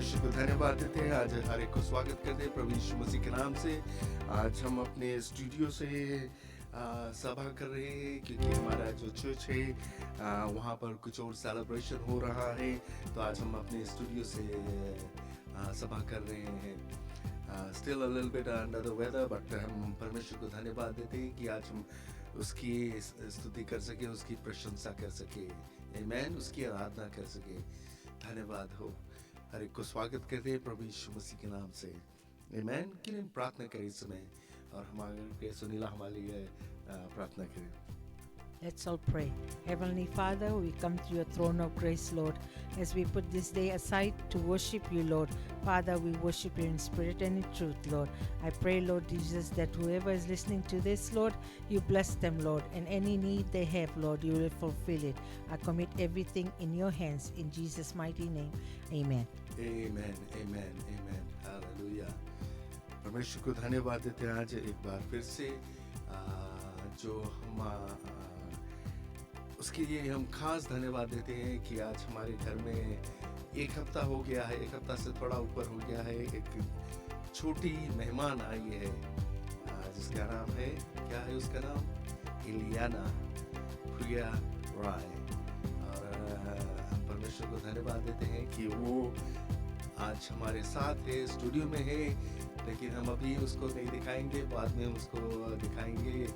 परमेश्वर को धन्यवाद देते हैं। आज हर एक को स्वागत करते हैं प्रभु यीशु मसीह के नाम से। आज हम अपने स्टूडियो से सभा कर रहे हैं क्योंकि हमारा जो चर्च है वहाँ पर कुछ और सेलिब्रेशन हो रहा है, तो आज हम अपने स्टूडियो से सभा कर रहे हैं। Still a little bit under the weather, but हम परमेश्वर को धन्यवाद देते हैं कि आज हम उसकी स्तुति कर सके, उसकी प्रशंसा कर सके, आमीन, उसकी आराधना कर सके। धन्यवाद हो। हर एक को स्वागत करते हैं प्रभु यीशु मसीह के नाम से, आमीन। कि हम प्रार्थना करें इस समय, और हमारे सुनीला हमारे लिए प्रार्थना करें। Let's all pray. Heavenly Father, we come to your throne of grace, Lord, as we put this day aside to worship you, Lord. Father, we worship you in spirit and in truth, Lord. I pray, Lord Jesus, that whoever is listening to this, Lord, you bless them, Lord, and any need they have, Lord, you will fulfill it. I commit everything in your hands, in Jesus' mighty name. Amen. Amen, amen, amen. Hallelujah. परमेश्वर को धन्यवाद देते हैं आज एक बार फिर से, जो हम उसके लिए हम खास धन्यवाद देते हैं कि आज हमारे घर में एक हफ्ता हो गया है, एक हफ्ता से थोड़ा ऊपर हो गया है, एक छोटी मेहमान आई है जिसका नाम है, क्या है उसका नाम? इलियाना प्रिया राय। और हम परमेश्वर को धन्यवाद देते हैं कि वो आज हमारे साथ है, स्टूडियो में है, लेकिन हम अभी उसको नहीं दिखाएंगे, बाद में उसको दिखाएंगे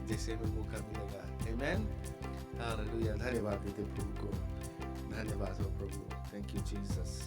जैसे हमें मौका मिलेगा। आमीन, हालेलुया। धन्यवाद देते प्रभु को, धन्यवाद हो प्रभु। Thank you Jesus.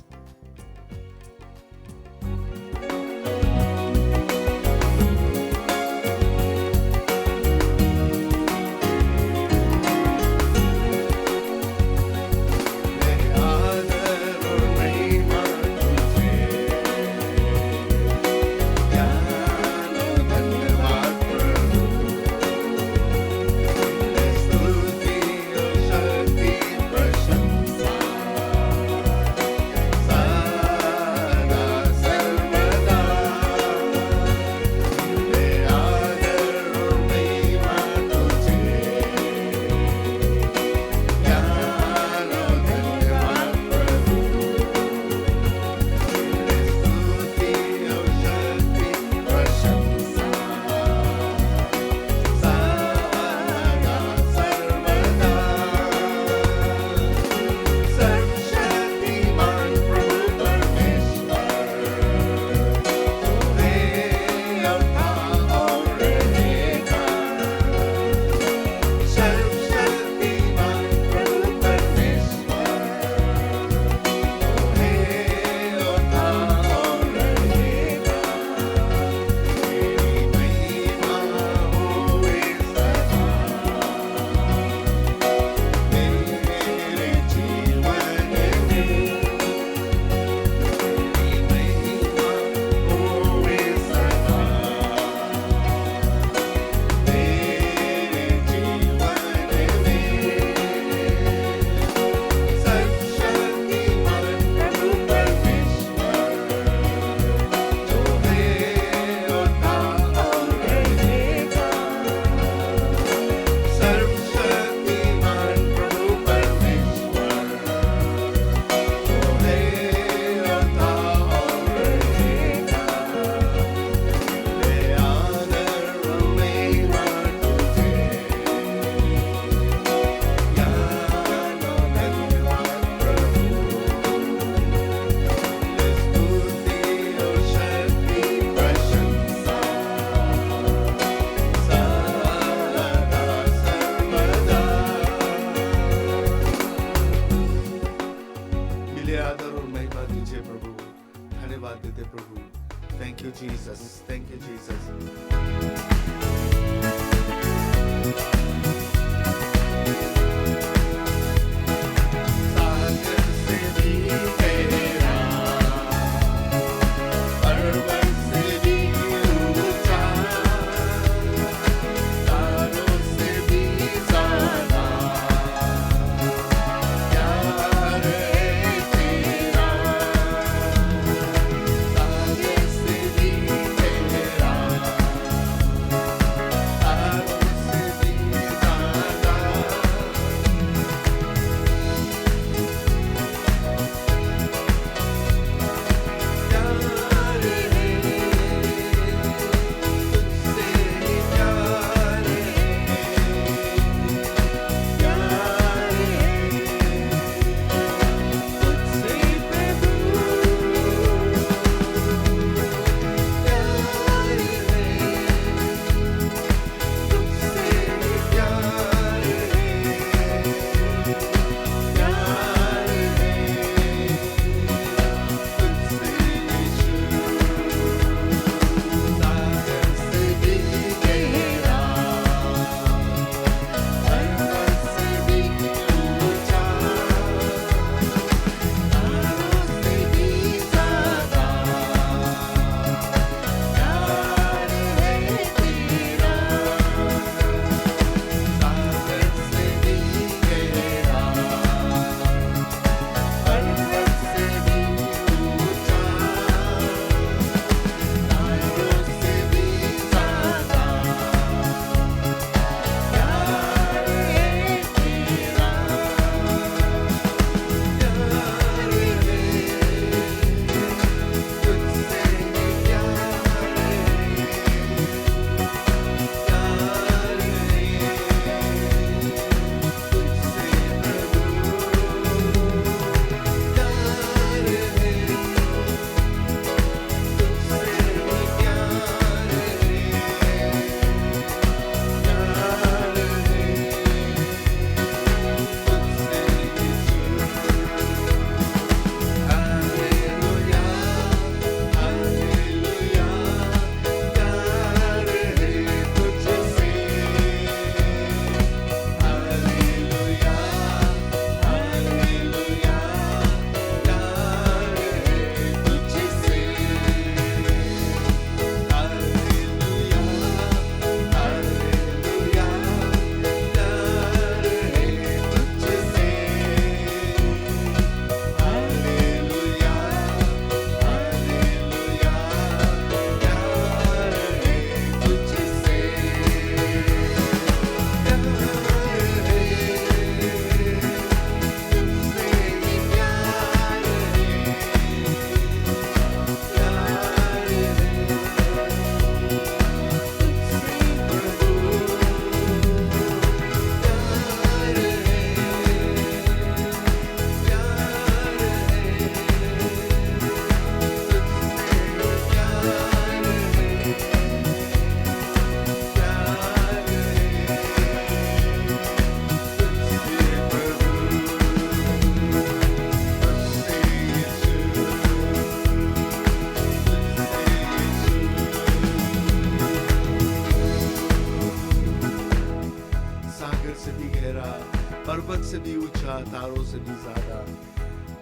पर्वत से भी ऊंचा, तारों से भी ज्यादा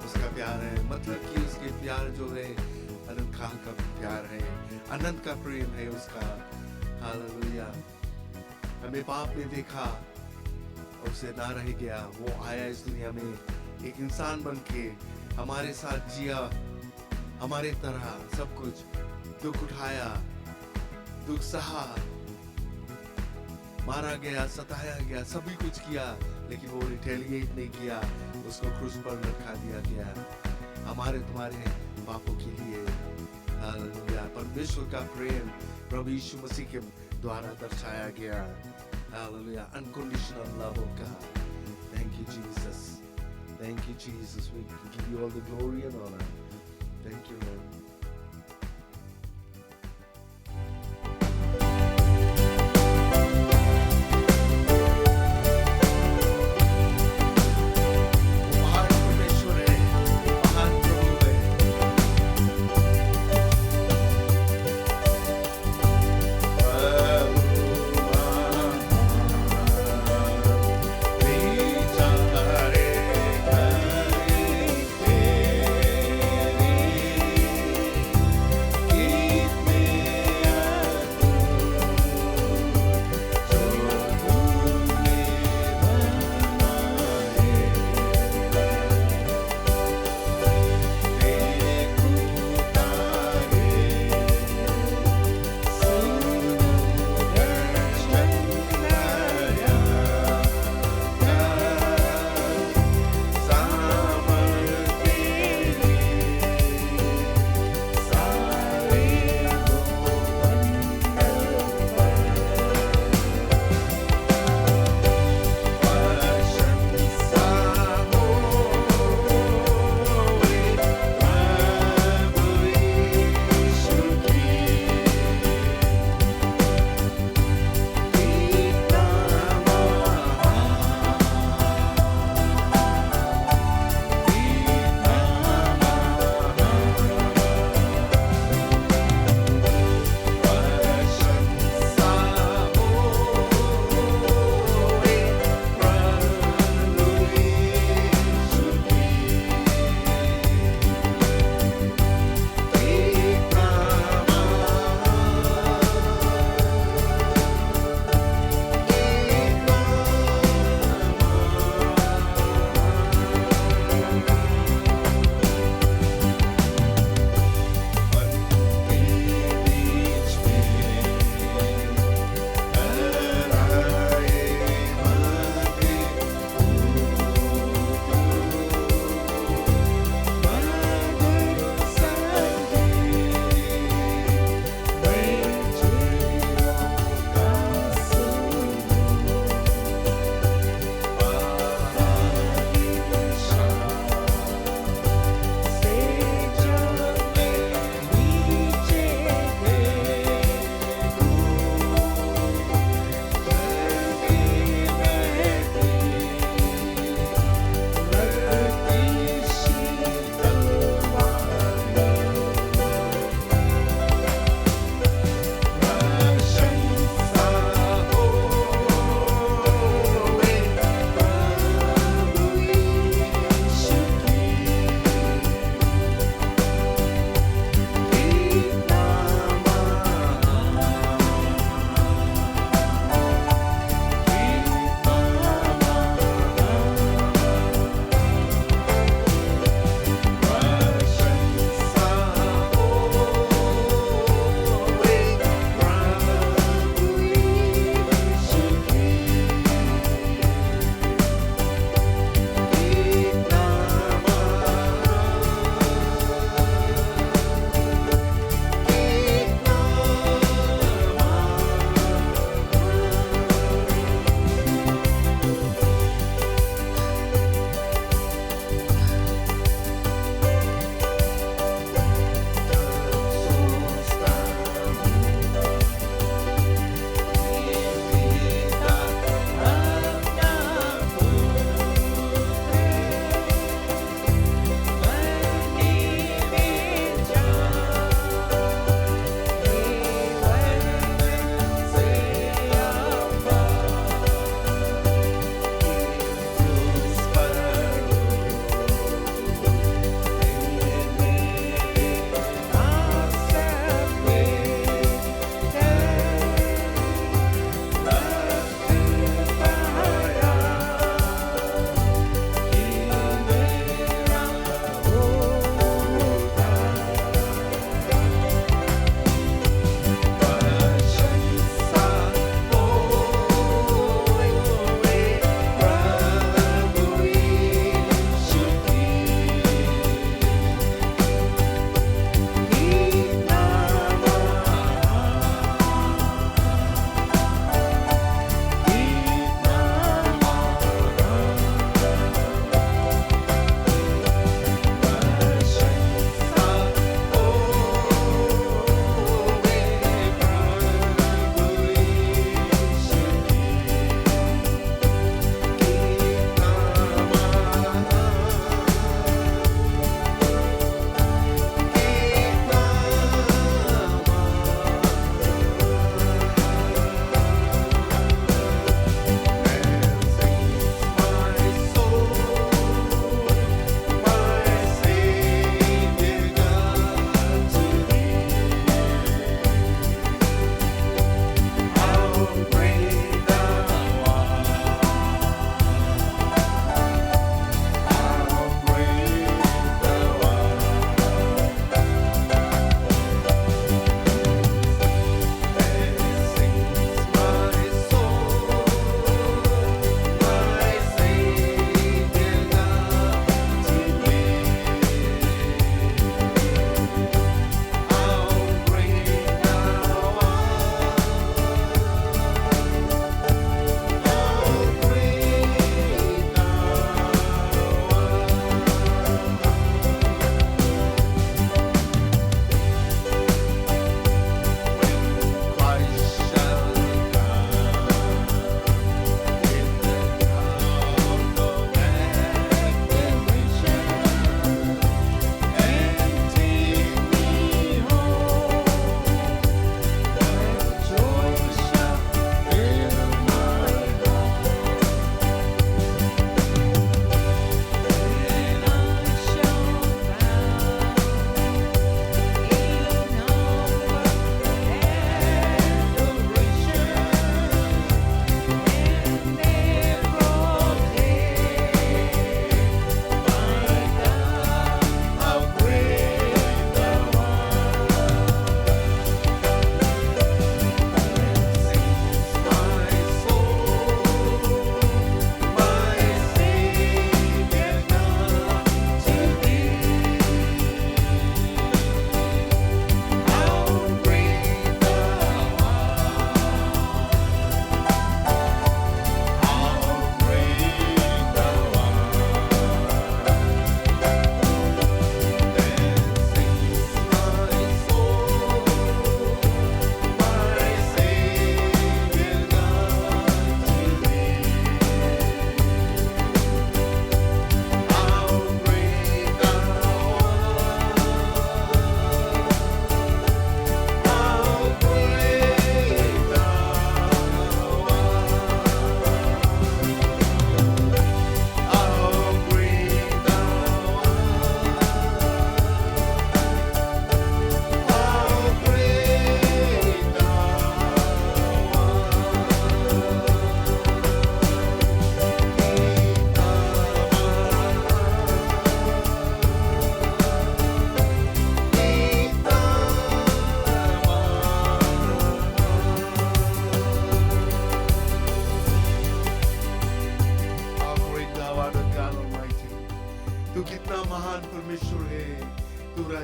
उसका प्यार है। मतलब कि उसके प्यार जो है अनंत काल का प्यार है, अनंत का प्रेम है उसका। हालेलुया। हमें पाप में देखा और उसे ना रह गया, वो आया इस दुनिया में एक इंसान बन के हमारे साथ जिया, हमारे तरह सब कुछ दुख उठाया, दुख सहा, मारा गया, सताया गया, सभी कुछ किया, लेकिन वो रिटेलिएट नहीं किया, उसको क्रूस पर रखा दिया गया हमारे तुम्हारे पापों के लिए। हालेलुया। परमेश्वर का प्रेम प्रभु यीशु मसीह के द्वारा दर्शाया गया। Hallelujah. Unconditional love of God. Thank you, Jesus. Thank you, Jesus. We give you all the glory and honor. Thank you, Lord. महान परमेश्वर है, महान प्रभु है। विचारे करी तेरी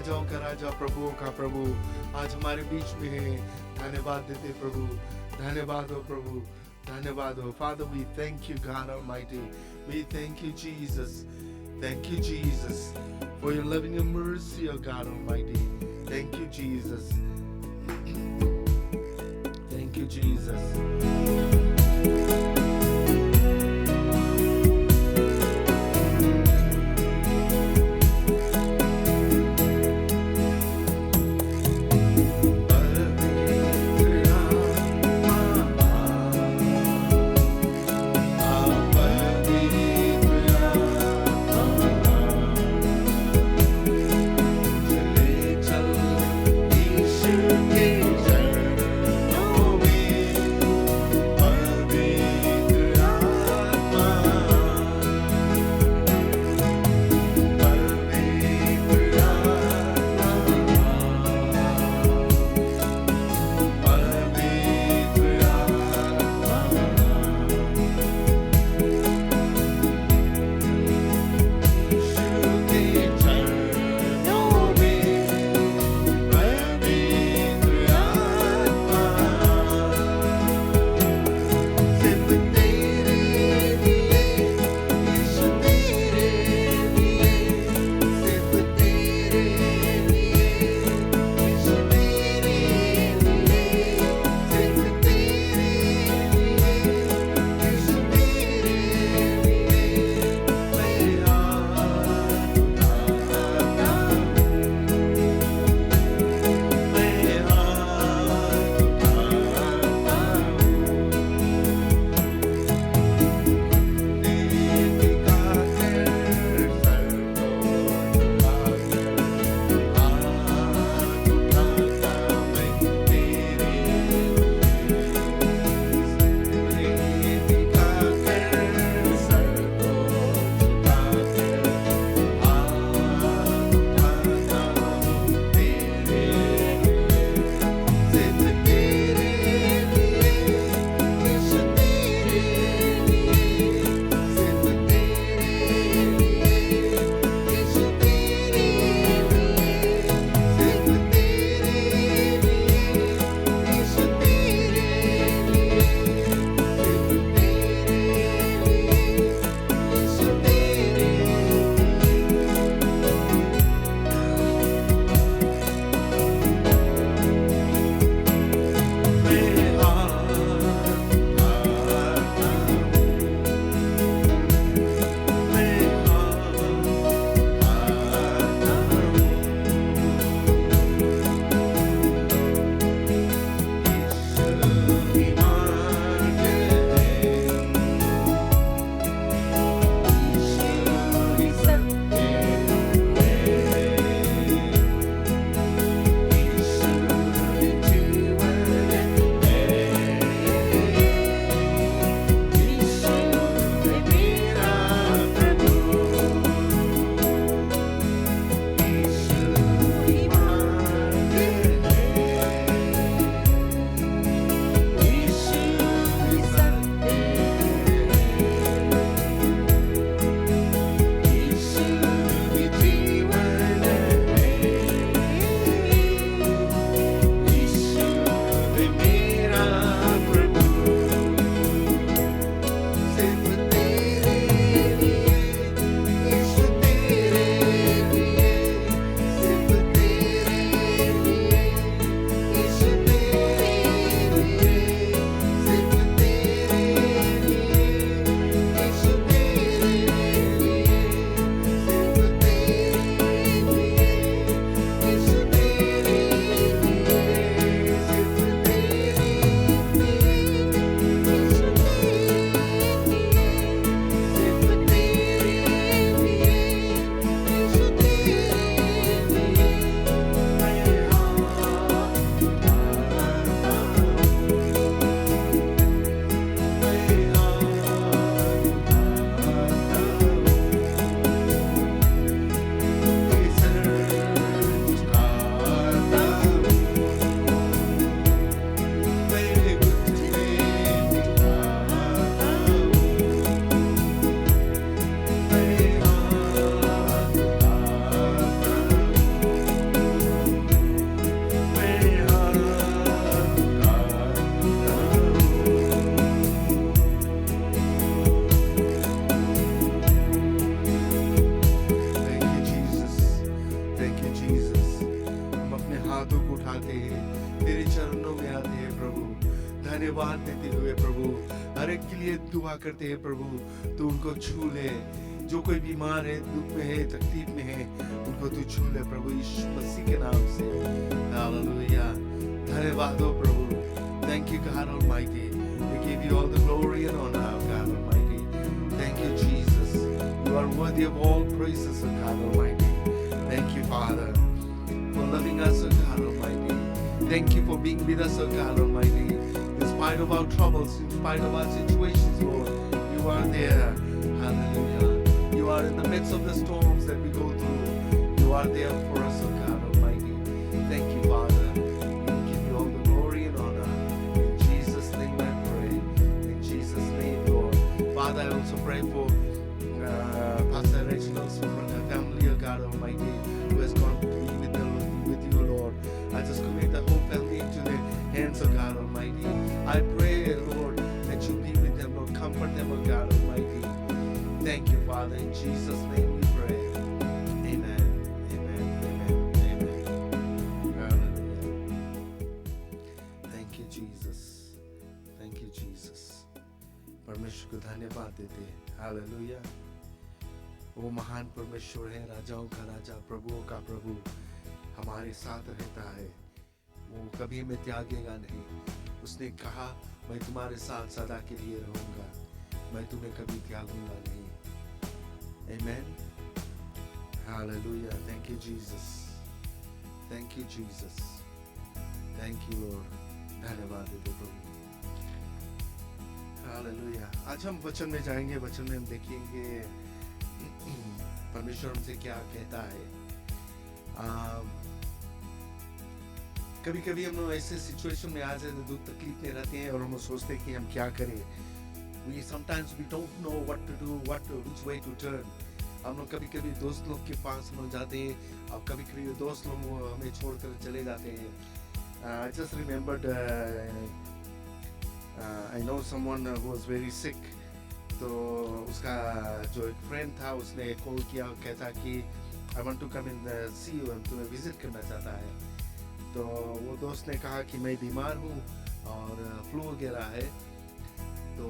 राजाओं का राजा, प्रभुओं का प्रभु आज हमारे बीच में है। धन्यवाद देते प्रभु, धन्यवाद हो प्रभु, धन्यवाद हो। Father, we thank you, God Almighty. We thank you, Jesus. Thank you, Jesus, for your loving and mercy, oh God Almighty. Thank you, Jesus. Thank you, Jesus. देते हुए प्रभु हर एक के लिए दुआ करते हैं प्रभु, तू उनको छू ले। जो कोई बीमार है, दुख में है, तकलीफ में है, उनको तू छू ले प्रभु यीशु मसीह के नाम से। हालेलुया। धन्यवाद हो प्रभु। Thank you God Almighty. We give you all the glory and honor, God Almighty. Thank you Jesus. You are worthy of all praises, O God Almighty. Thank you Father for loving us, O God Almighty. Thank you for being with us, O God Almighty. In spite of our troubles, in spite of our situations, Lord, you are there. Hallelujah. You are in the midst of the storms that we go through. You are there for us, O God Almighty. Thank you, Father. We give you all the glory and honor. In Jesus' name I pray. In Jesus' name, Lord. Father, I also pray for Pastor Reginald's family, O God Almighty, who has gone to be with you, Lord. I just commit the whole family into their hands, O God Almighty. I pray, Lord, that you be with them, Lord. Comfort them, O God Almighty. Thank you, Father. In Jesus' name we pray. Amen. Amen. Amen. Amen. Hallelujah. Thank you, Jesus. Thank you, Jesus. परमेश्वर को धन्यवाद देते हैं। Hallelujah. वो महान परमेश्वर है, राजाओं का राजा, प्रभुओं का प्रभु, हमारे साथ रहता है। वो कभी हमें त्यागेगा नहीं। उसने कहा, मैं तुम्हारे साथ सदा के लिए रहूंगा, मैं तुम्हें कभी त्यागूंगा नहीं। Amen. Hallelujah. Thank you, Jesus. Thank you, Jesus. Thank you, Lord. धन्यवाद देते प्रभु। Hallelujah. आज हम वचन में जाएंगे। वचन में हम देखेंगे परमेश्वर हमसे क्या कहता है। कभी कभी हम लोग ऐसे सिचुएशन में आ जाते, दुख तकलीफ में रहते हैं और हम सोचते हैं कि हम क्या करें। Sometimes we don't know what to do, which way to turn. हम लोग कभी कभी दोस्त लोग के पास हम जाते हैं और कभी कभी दोस्त लोग हमें छोड़कर चले जाते हैं। I just remembered I know someone who was very sick. तो उसका जो एक फ्रेंड था उसने कॉल किया, कहता कि I want to come and see you, हम तुम्हें विजिट करना चाहता है। तो वो दोस्त ने कहा कि मैं बीमार हूँ और फ्लू वगैरह है। तो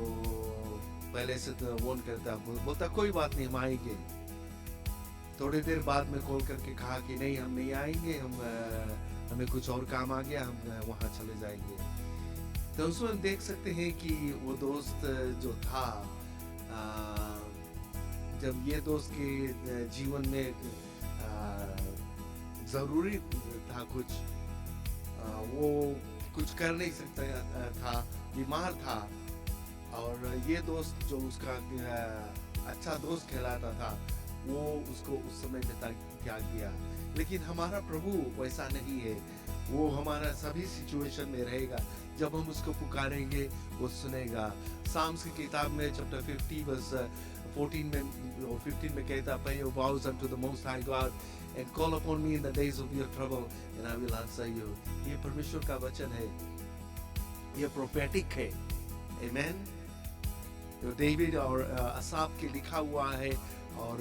पहले से तो फोन करता, बोलता कोई बात नहीं, हम आएंगे। थोड़ी देर बाद में कॉल करके कहा कि नहीं, हम नहीं आएंगे, हमें कुछ और काम आ गया, हम वहाँ चले जाएंगे। तो उसमें देख सकते हैं कि वो दोस्त जो था, जब ये दोस्त के जीवन में जरूरी था कुछ, वो कुछ कर नहीं सकता था, बीमार था, और ये दोस्त जो उसका अच्छा दोस्त कहलाता था, वो उसको उस समय में त्याग दिया। लेकिन हमारा प्रभु वैसा नहीं है। वो हमारा सभी सिचुएशन में रहेगा। जब हम उसको पुकारेंगे वो सुनेगा। साम्स की किताब में चैप्टर 50 वर्स 14 में और 15 में कहता, pay your vows unto the most high God and call upon me in the days of your trouble and I will answer you। ये परमेश्वर का वचन है, ये प्रोफेटिक है। आमेन। जो डेविड और असाफ के लिखा हुआ है, और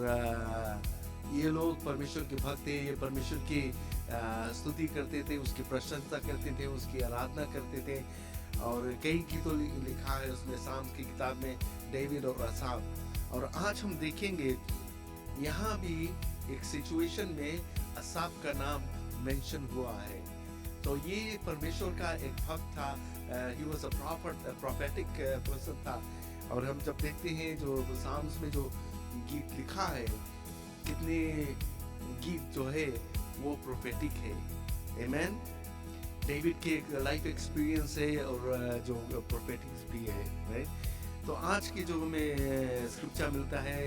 ये लोग परमेश्वर के भक्त थे। ये परमेश्वर की स्तुति करते थे, उसकी प्रशंसा करते थे, उसकी आराधना करते थे। और कई गीतों लिखा है उसमें, साम्स की किताब में, डेविड और असाफ। और आज हम देखेंगे यहाँ भी एक सिचुएशन में असाफ का नाम मेंशन हुआ है। तो ये परमेश्वर का एक भक्त था। He was a prophetic person था। और हम जब देखते हैं जो साम्स में जो गीत लिखा है, कितने गीत जो है वो प्रोफेटिक है। आमेन। डेविड के एक लाइफ एक्सपीरियंस है और जो प्रोफेटिक भी है, राइट। तो आज की जो हमें स्क्रिप्चर मिलता है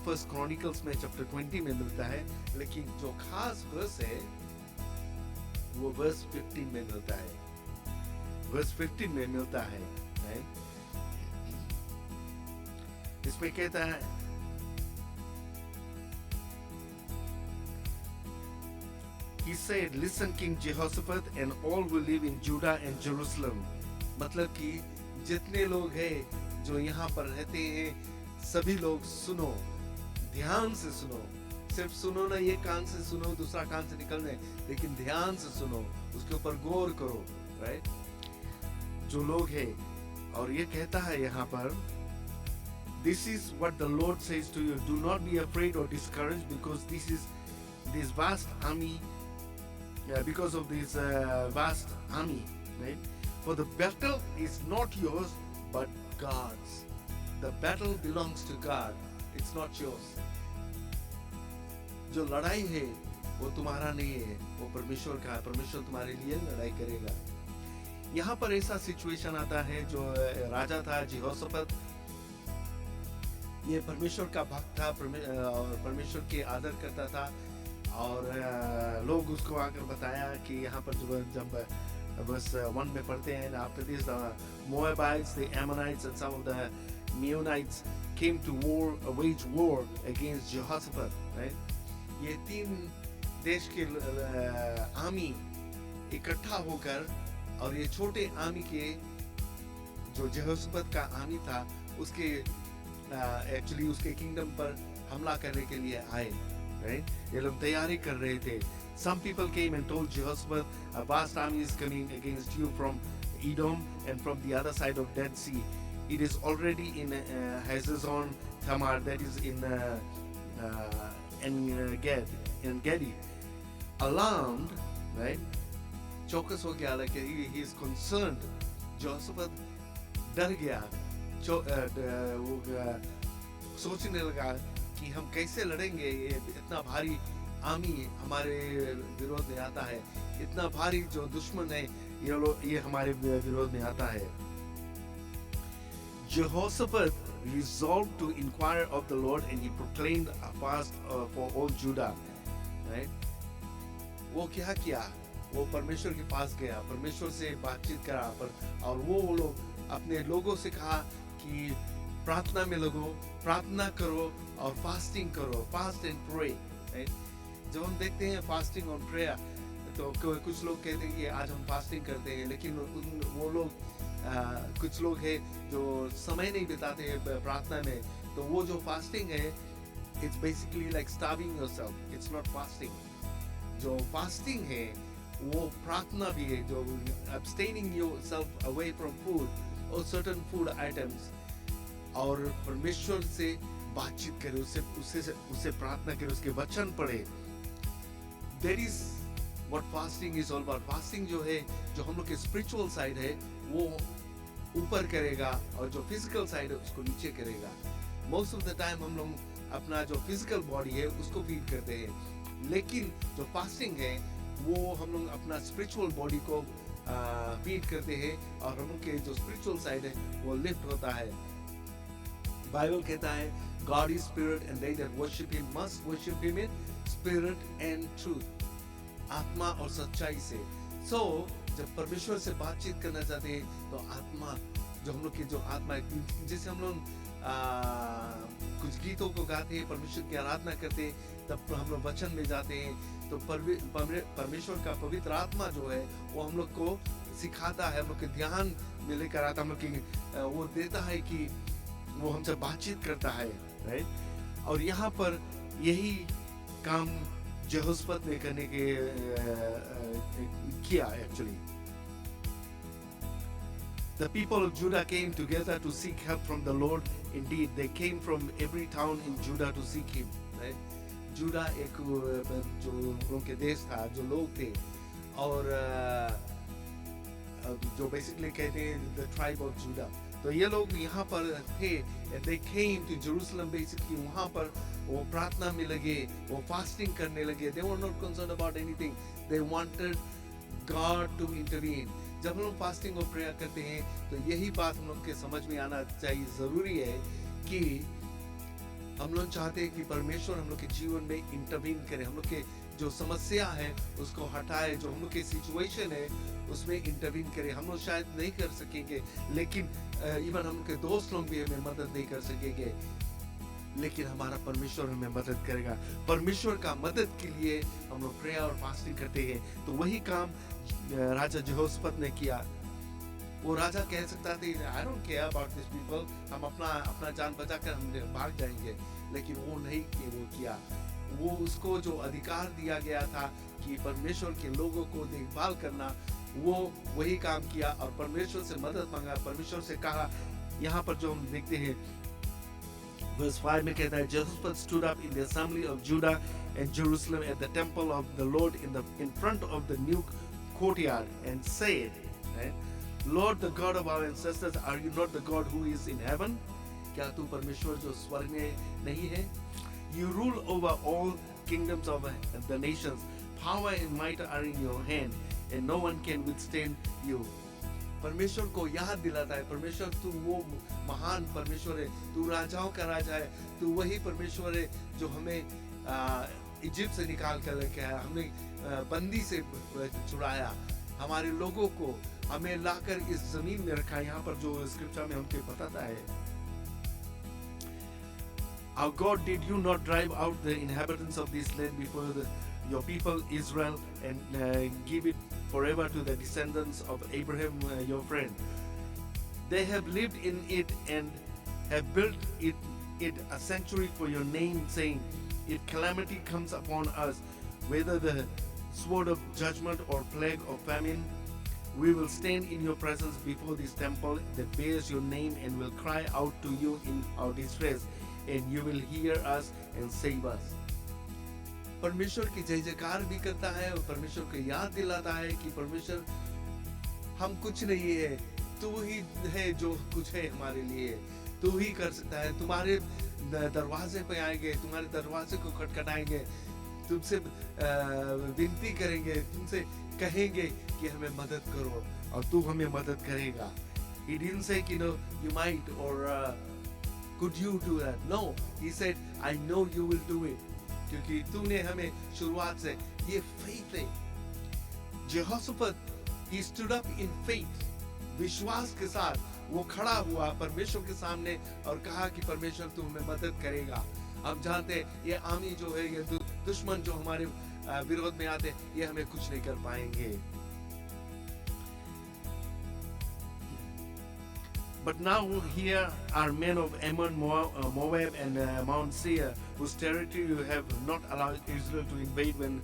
फर्स्ट क्रॉनिकल्स में चैप्टर 20 में मिलता है, लेकिन जो खास वर्स है वो वर्स 15 में मिलता है। वर्स 15 में मिलता है, राइट। इसमें कहता है, He said, "Listen, King Jehoshaphat, and all who live in Judah and Jerusalem." मतलब कि जितने लोग हैं जो यहाँ पर रहते हैं, सभी लोग सुनो, ध्यान से सुनो। सिर्फ सुनो ना, ये कान से सुनो, दूसरा कान से निकलने, लेकिन ध्यान से सुनो, उसके ऊपर गौर करो, राइट। जो लोग हैं और ये कहता है यहाँ पर, this is what the Lord says to you, do not be afraid or discouraged because this vast army, because of this vast army, right? For the battle is not yours but God's. The battle belongs to God, it's not yours. जो लड़ाई है वो तुम्हारा नहीं है, वो परमेश्वर का है। परमेश्वर तुम्हारे लिए लड़ाई करेगा। यहाँ पर ऐसा सिचुएशन आता है, जो राजा था यहोशापात, ये परमेश्वर का भक्त था और परमेश्वर के आदर करता था, और लोग उसको आकर बताया कि यहाँ पर जब verse 1 में पढ़ते हैं, after this the Moabites, the Ammonites and some of the Meunites came to wage war against Jehoshaphat, right? ये तीन देश के आर्मी इकट्ठा होकर, और ये छोटे आर्मी के जो यहोशापात का आर्मी था उसके एक्चुअली उसके किंगडम पर हमला करने के लिए आए, right? ये लोग तैयारी कर रहे थे। Some people came and told Jehoshaphat, a vast army is coming against you from Edom and from the other side of Dead Sea. It is already in Hazazon Tamar, that is in Gedi. Alarmed, right? चौकस हो गया, like he is concerned. Jehoshaphat डर गया, वो सोचने लगा कि हम कैसे लड़ेंगे, ये इतना भारी आर्मी हमारे विरोध में आता है, इतना भारी जो दुश्मन है ये हमारे विरोध में आता है। Jehoshaphat resolved to inquire of the Lord and he proclaimed a fast for all Judah, right? वो क्या किया, वो परमेश्वर के पास गया, परमेश्वर से बातचीत करा, और वो लोग अपने लोगों से कहा कि प्रार्थना में लगो, प्रार्थना करो और फास्टिंग करो, फास्ट एंड प्रे, राइट? जब हम देखते हैं फास्टिंग और प्रेयर, तो कुछ लोग कहते हैं कि आज हम फास्टिंग करते हैं, लेकिन वो लोग कुछ लोग हैं जो समय नहीं बिताते हैं प्रार्थना में, तो वो जो फास्टिंग है, it's basically like starving yourself, it's not fasting. जो फास्टिंग है वो प्रार्थना भी है, जो abstaining yourself away from food or certain food items, और परमेश्वर से बातचीत करे, उससे प्रार्थना करे, उसके वचन पढ़े। That is what fasting is all about. Fasting जो है, जो हम लोग के spiritual side है, वो ऊपर करेगा, और जो physical side है उसको नीचे करेगा। Most of the time हम लोग अपना जो physical body है उसको feed करते हैं, लेकिन जो fasting है वो हम लोग अपना spiritual body को feed करते हैं, और हम लोग के जो spiritual side है वो lift होता है। बाइबल कहता है God is spirit and they that worship him must worship him in spirit and truth, आत्मा और सच्चाई से। So जब परमेश्वर से बातचीत करना चाहते हैं तो आत्मा, जो हम लोग की जो आत्मा, जैसे हम लोग कुछ गीतों को गाते हैं, परमेश्वर की आराधना करते हैं, तब हम लोग वचन में जाते हैं, तो परमेश्वर का पवित्र आत्मा जो है वो हम लोग को सिखाता है, हम लोग के ध्यान में लेकर आता, हम लोग की वो देता है कि वो हमसे बातचीत करता है, राइट? और यहाँ पर यही काम यहोशापात ने करने के किया actually. The people of Judah came together to seek help from the Lord. Indeed, they came from every town in Judah to seek him, right? Judah एक जो उनके देश था, जो लोग थे, और जो basically कहते हैं the tribe of Judah, तो ये लोग यहाँ पर थे, they came to Jerusalem basically, वहाँ पर वो प्रार्थना में लगे, वो फास्टिंग करने लगे, they were not concerned about anything, they wanted God to intervene। जब हम लोग फास्टिंग और प्रेयर करते हैं तो यही बात हम लोग के समझ में आना चाहिए, जरूरी है कि हम लोग चाहते हैं कि परमेश्वर हम लोग के जीवन में इंटरवीन करे, हम लोग के जो समस्या है उसको हटाए, जो हम लोग के सिचुएशन है उसमें इंटरवीन करे। हम लोग शायद नहीं कर सकेंगे, लेकिन इवन हम लोग के दोस्त लोग भी हमें मदद नहीं कर सकेंगे, लेकिन हमारा परमेश्वर हमें मदद करेगा। परमेश्वर का मदद के लिए हम लोग प्रेयर और फास्टिंग करते हैं, तो वही काम राजा यहोशापात ने किया। वो राजा कह सकता था I don't care about this people, हम अपना जान बचाकर हम भाग जाएंगे, लेकिन वो नहीं वो किया। वो उसको जो अधिकार दिया गया था कि परमेश्वर के लोगों को देखभाल करना, वो वही काम किया और परमेश्वर से मदद मांगा, परमेश्वर से कहा। यहाँ पर जो हम देखते हैं verse 5 में कहता है, Jehoshaphat stood up in the assembly of Judah and Jerusalem at the temple of the Lord in front of the new courtyard and said, right, Lord, the God of our ancestors, are you not the God who is in heaven? क्या तू परमेश्वर जो स्वर्ग में नहीं है? You rule over all kingdoms of the nations. Power and might are in your hand, and no one can withstand you. परमेश्वर को याद दिलाता है, परमेश्वर तू वो महान परमेश्वर है, तू राजाओं का राजा है, तू वही परमेश्वर है जो हमें इजिप्ट से निकाल कर लेके आया, हमें बंदी से छुड़ाया, हमारे लोगों को हमें लाकर इस जमीन में रखा। यहाँ पर जो स्क्रिप्चर में हमको बताता है, Our God, did you not drive out the inhabitants of this land before your people Israel and give it forever to the descendants of Abraham, your friend? They have lived in it and have built it a sanctuary for your name, saying, if calamity comes upon us, whether the sword of judgment or plague or famine, we will stand in your presence before this temple that bears your name and will cry out to you in our distress, and you will hear us and save us. परमेश्वर की जय जयकार भी करता है और परमेश्वर को याद दिलाता है कि परमेश्वर हम कुछ नहीं है, तू ही है जो कुछ है हमारे लिए, तू ही कर सकता है। तुम्हारे दरवाजे पे आएंगे, तुम्हारे दरवाजे को खटखटाएंगे, तुमसे विनती करेंगे, तुमसे कहेंगे कि हमें मदद करो और तू हमें मदद करेगा। He didn't say, you might or could you do that? No, he said, I know you will do it. क्योंकि तूने हमें शुरुआत से, ये faith है। Jehoshaphat, he stood up in faith, विश्वास के साथ वो खड़ा हुआ परमेश्वर के सामने और कहा कि परमेश्वर तू हमें मदद करेगा। हम जानते हैं ये आमी जो है, ये दुश्मन जो हमारे विरोध में आते, ये हमें कुछ नहीं कर पाएंगे। But now here are men of Ammon, Moab, and Mount Seir, whose territory you have not allowed Israel to invade when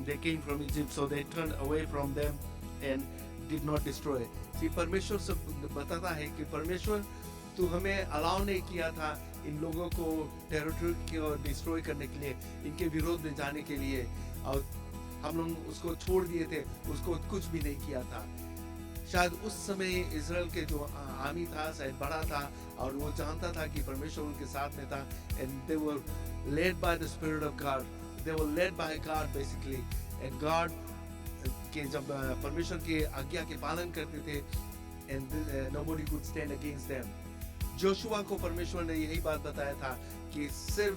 they came from Egypt, so they turned away from them and did not destroy. See, परमेश्वर से बताता है कि परमेश्वर तू हमें allow नहीं किया था इन लोगों को टेरिटरी को डिस्ट्रॉय करने के लिए, इनके विरोध में जाने के लिए, और हम लोग उसको छोड़ दिए थे, उसको कुछ भी नहीं किया था। शायद उस समय इज़राइल के जो आर्मी था शायद बड़ा था और वो जानता था कि परमेश्वर उनके साथ में था, and they were led by the spirit of God, they were led by God basically, and God के जब परमेश्वर के आज्ञा के पालन करते थे, and nobody could stand against them. Joshua को परमेश्वर ने यही बात बताया था कि सिर्फ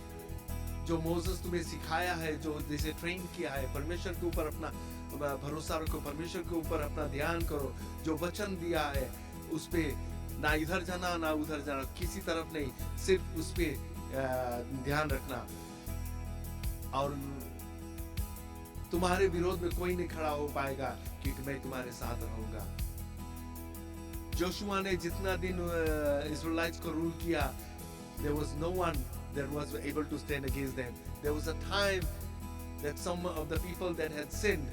जो मोसेस तुम्हें सिखाया है, जो जैसे ट्रेन किया है, परमेश्वर के ऊपर अपना भरोसा रखो, परमेश्वर के ऊपर अपना ध्यान करो, जो वचन दिया है उस पे ना इधर जाना ना उधर जाना, किसी तरफ नहीं, सिर्फ उस पे ध्यान रखना, और तुम्हारे विरोध में कोई नहीं खड़ा हो पाएगा क्योंकि मैं तुम्हारे साथ रहूंगा। जोशुआ ने जितना दिन इस्राएलिट्स को रूल किया, there was no one that was able to stand against them. There was a time that some of the people that had sinned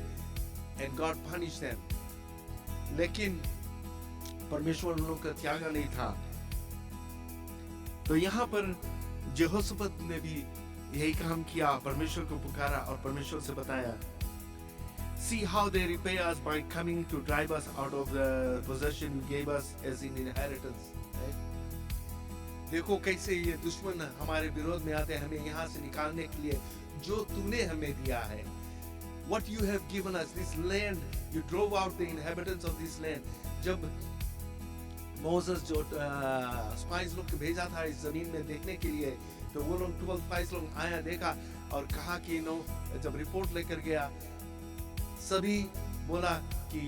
and God punished them. लेकिन परमेश्वर उन लोगों का त्यागा नहीं था। तो यहाँ पर जेहोशाफात ने भी यही काम किया, परमेश्वर को पुकारा और परमेश्वर से बताया, See how they repay us by coming to drive us out of the possession you gave us as an inheritance. देखो कैसे ये दुश्मन हमारे विरोध में आते हैं, हमें यहाँ से निकालने के लिए जो तूने हमें दिया है। What you have given us, this land, you drove out the inhabitants of this land. जब मोसेस जो स्पाइस लोग को भेजा था इस जमीन में देखने के लिए, तो वो लोग 12 स्पाइस लोग आया, देखा और कहा कि जब रिपोर्ट लेकर गया, सभी बोला कि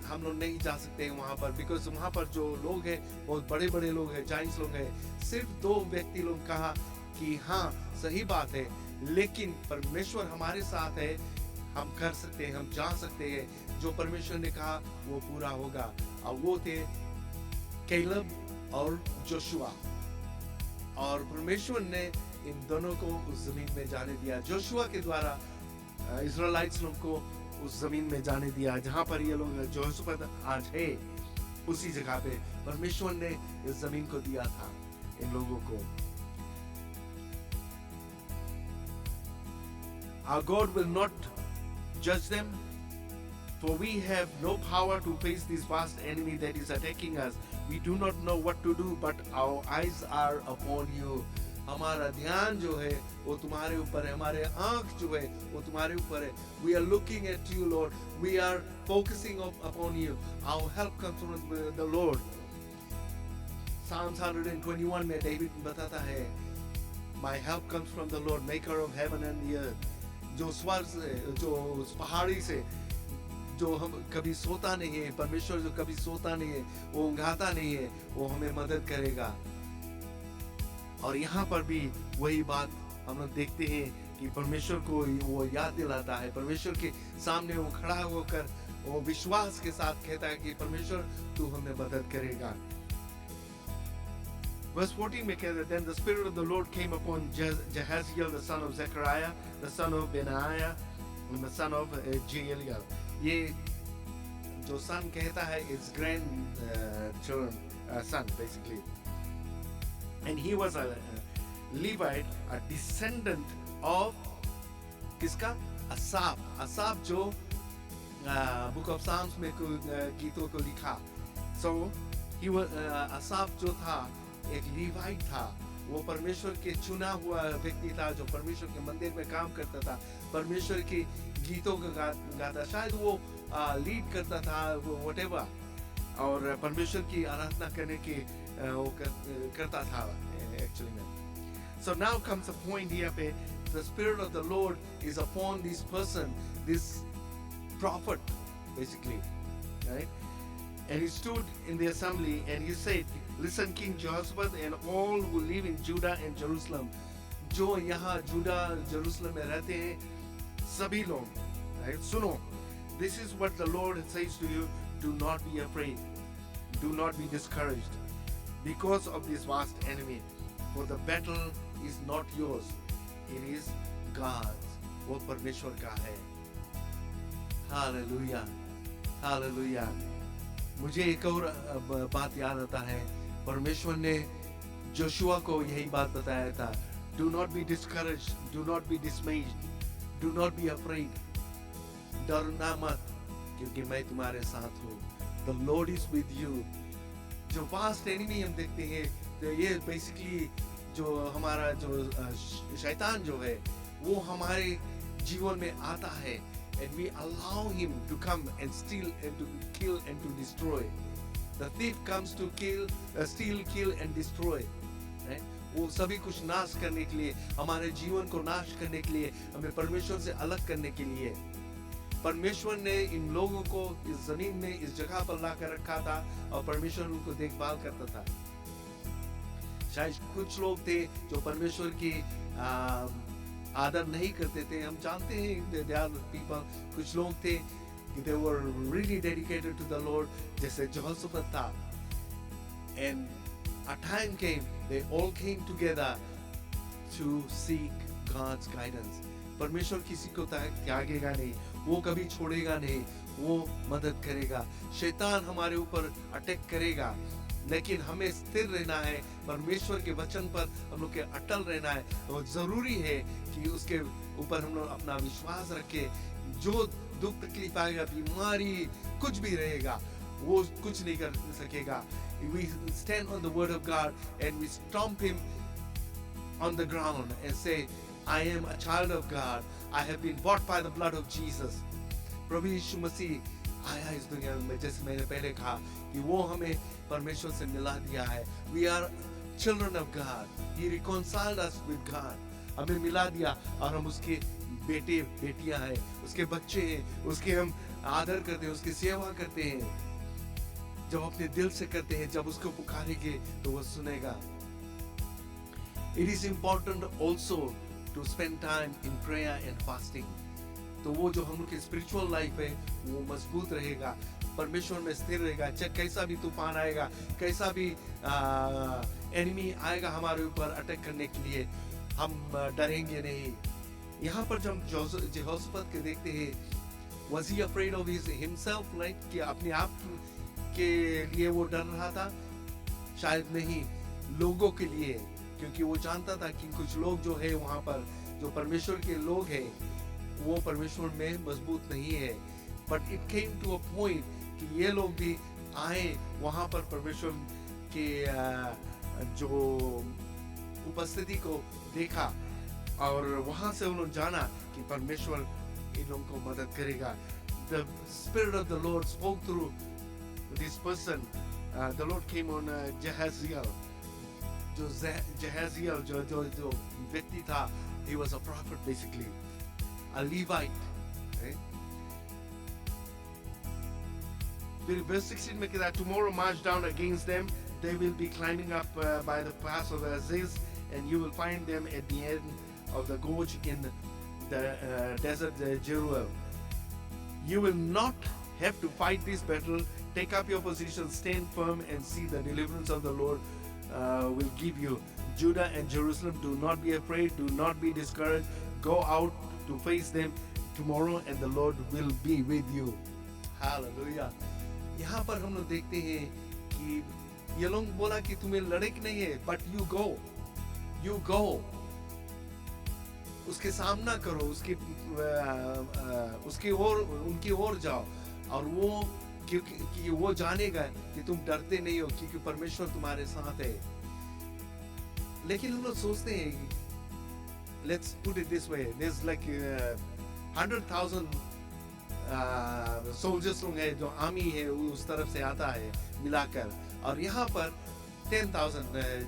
हम लोग नहीं जा सकते हैं वहाँ पर, बिकॉज वहाँ पर जो लोग हैं बहुत बड़े बड़े लोग हैं, जाइंट्स लोग हैं। सिर्फ 2 व्यक्ति लोग कहा कि हाँ सही बात है, लेकिन परमेश्वर हमारे साथ है, हम कर सकते हैं, हम जा सकते हैं, जो परमेश्वर ने कहा वो पूरा होगा। और वो थे कैलब और जोशुआ, और परमेश्वर ने इन दोनों को उस जमीन में जाने दिया। जोशुआ के द्वारा इजराइलाइट्स लोग को उस जमीन में जाने दिया जहां पर ये लोग यहोशूपत आज है, उसी जगह पे परमेश्वर ने इस जमीन को दिया था इन लोगों को। Our God will not judge them, for we have no power to face this vast enemy that is attacking us. We do not know what to do, but our eyes are upon you. हमारा ध्यान जो है वो तुम्हारे ऊपर है, हमारे आंख जो है वो तुम्हारे ऊपर है। We are looking at you, Lord. We are focusing upon you. Our help comes from the Lord. Psalms 121 में डेविड बताता है, My help comes from the Lord, maker of heaven and the earth. जो स्वर्ग से, जो उस पहाड़ी से, जो हम कभी सोता नहीं है, परमेश्वर जो कभी सोता नहीं है, वो ऊंघाता नहीं है, वो हमें मदद करेगा। और यहाँ पर भी वही बात हम लोग देखते हैं कि परमेश्वर को वो याद दिलाता है। परमेश्वर के सामने वो खड़ा होकर वो विश्वास के साथ कहता है कि परमेश्वर तू हमें मदद करेगा। Verse 14 में कहता है, Then the Spirit of the Lord came upon Jehaziel, the son of Zechariah, the son of Benaiah, and the son of Jeiel. ये जो son कहता है is son basically. And he was a Levite, a descendant of किसका? Asaph. Asaph जो Book of Psalms में गीतों को लिखा। So he was Asaph जो था एक लीवाइट था, वो परमेश्वर के चुना हुआ व्यक्ति था जो परमेश्वर के मंदिर में काम करता था, परमेश्वर के गीतों को गाता, शायद वो लीड करता था whatever, और परमेश्वर की आराधना करने की वो करता था actually में। So now comes a point here पे, the Spirit of the Lord is upon this person, this prophet basically, right? And he stood in the assembly and he said, Listen, King Jehoshaphat and all who live in Judah and Jerusalem. जो यहाँ जुड़ा Jerusalem में रहते हैं सभी लोग, right? सुनो, this is what the Lord says to you, do not be afraid, do not be discouraged because of this vast enemy, for the battle is not yours, it is God's. वो परमेश्वर का है। Hallelujah, hallelujah। मुझे एक और बात याद आता है, परमेश्वर ने जोशुआ को यही बात बताया था, do not be discouraged, do not be dismayed, do not be afraid, डरना मत क्योंकि मैं तुम्हारे साथ हूँ, the Lord is with you। जो vast enemy हम देखते हैं, तो ये basically जो हमारा जो शैतान जो है वो हमारे जीवन में आता है, and we allow him to come and steal and to kill and to destroy. The thief comes to kill, steal, kill and destroy. Right? वो सभी कुछ नाश करने के लिए, हमारे जीवन को नाश करने के लिए, हमें परमेश्वर से अलग करने के लिए। परमेश्वर ने इन लोगों को इस जमीन में इस जगह पर ला कर रखा था और परमेश्वर उनको देखभाल करता था। शायद कुछ लोग थे जो परमेश्वर की आदर नहीं करते थे, हम जानते हैं there are people, कुछ लोग थे they were really dedicated to the Lord, जैसे जेहोशाफात था, and a time came they all came together to seek God's guidance. परमेश्वर किसी को त्यागेगा नहीं, वो कभी छोड़ेगा नहीं, वो मदद करेगा। शैतान हमारे ऊपर अटैक करेगा, लेकिन हमें स्थिर रहना है, परमेश्वर के वचन पर हम लोग के अटल रहना है। तो जरूरी है कि उसके ऊपर हम लोग अपना विश्वास रखें। जो दुख तकलीफ आएगा, बीमारी कुछ भी रहेगा, वो कुछ नहीं कर सकेगा। We stand on the word of God and we stomp him on the ground and say, I am a child of God. I have been bought by the blood of Jesus. प्रभु यीशु मसीह आया इस दुनिया में, जैसे मैंने पहले कहा कि वो हमें परमेश्वर से मिला दिया है। We are children of God. He reconciled us with God. हमें मिला दिया और हम उसके बेटे बेटियां हैं, उसके बच्चे हैं, उसके हम आदर करते हैं, उसकी सेवा करते हैं। जब अपने दिल से करते हैं, जब उसको पुकारेंगे तो वो सुनेगा। It is important also to spend time in prayer and fasting. तो वो जो हम लोग की स्पिरिचुअल लाइफ है वो मजबूत रहेगा, परमेश्वर में स्थिर रहेगा। चाहे कैसा भी तूफान आएगा, कैसा भी एनिमी आएगा हमारे ऊपर अटैक करने के लिए, हम डरेंगे नहीं। यहाँ पर जब जेहोशाफात के देखते हैं, was he afraid of himself, right? कि अपने आप के लिए वो डर रहा था? शायद नहीं, लोगों के लिए, क्योंकि वो जानता था कि कुछ लोग जो है वहाँ पर, जो परमेश्वर के लोग हैं, वो परमेश्वर में मजबूत नहीं है। But it came to a point कि ये लोग भी आए वहाँ पर परमेश्वर के जो उपस्थिति को देखा, और वहाँ से उन्होंने जाना कि परमेश्वर इन लोगों को मदद करेगा। The Spirit of the Lord spoke through this person. The Lord came on Jehaziel. जो Jehaziel जो व्यक्ति था, he was a prophet basically, a Levite. Right? फिर verse 16 में कहता है, tomorrow march down against them. They will be climbing up by the pass of Aziz, and you will find them at the end of the gorge in the desert Jeruel. You will not have to fight this battle. Take up your position, stand firm, and see the deliverance of the Lord will give you. Judah and Jerusalem, do not be afraid, do not be discouraged. Go out to face them tomorrow, and the Lord will be with you. Hallelujah. यहाँ पर हम लोग देखते हैं कि ये लोग बोला कि तुम्हें लड़ाई नहीं है, but you go. उसके सामना करो, उसकी ओर, उनकी ओर जाओ, और वो क्योंकि वो जानेगा कि तुम डरते नहीं हो, क्योंकि परमेश्वर तुम्हारे साथ है। लेकिन हम लोग सोचते हैं, let's put it this way, there's like 100,000 soldiers लोग हैं, जो आर्मी है उस तरफ से आता है मिलाकर, और यहाँ पर 10,000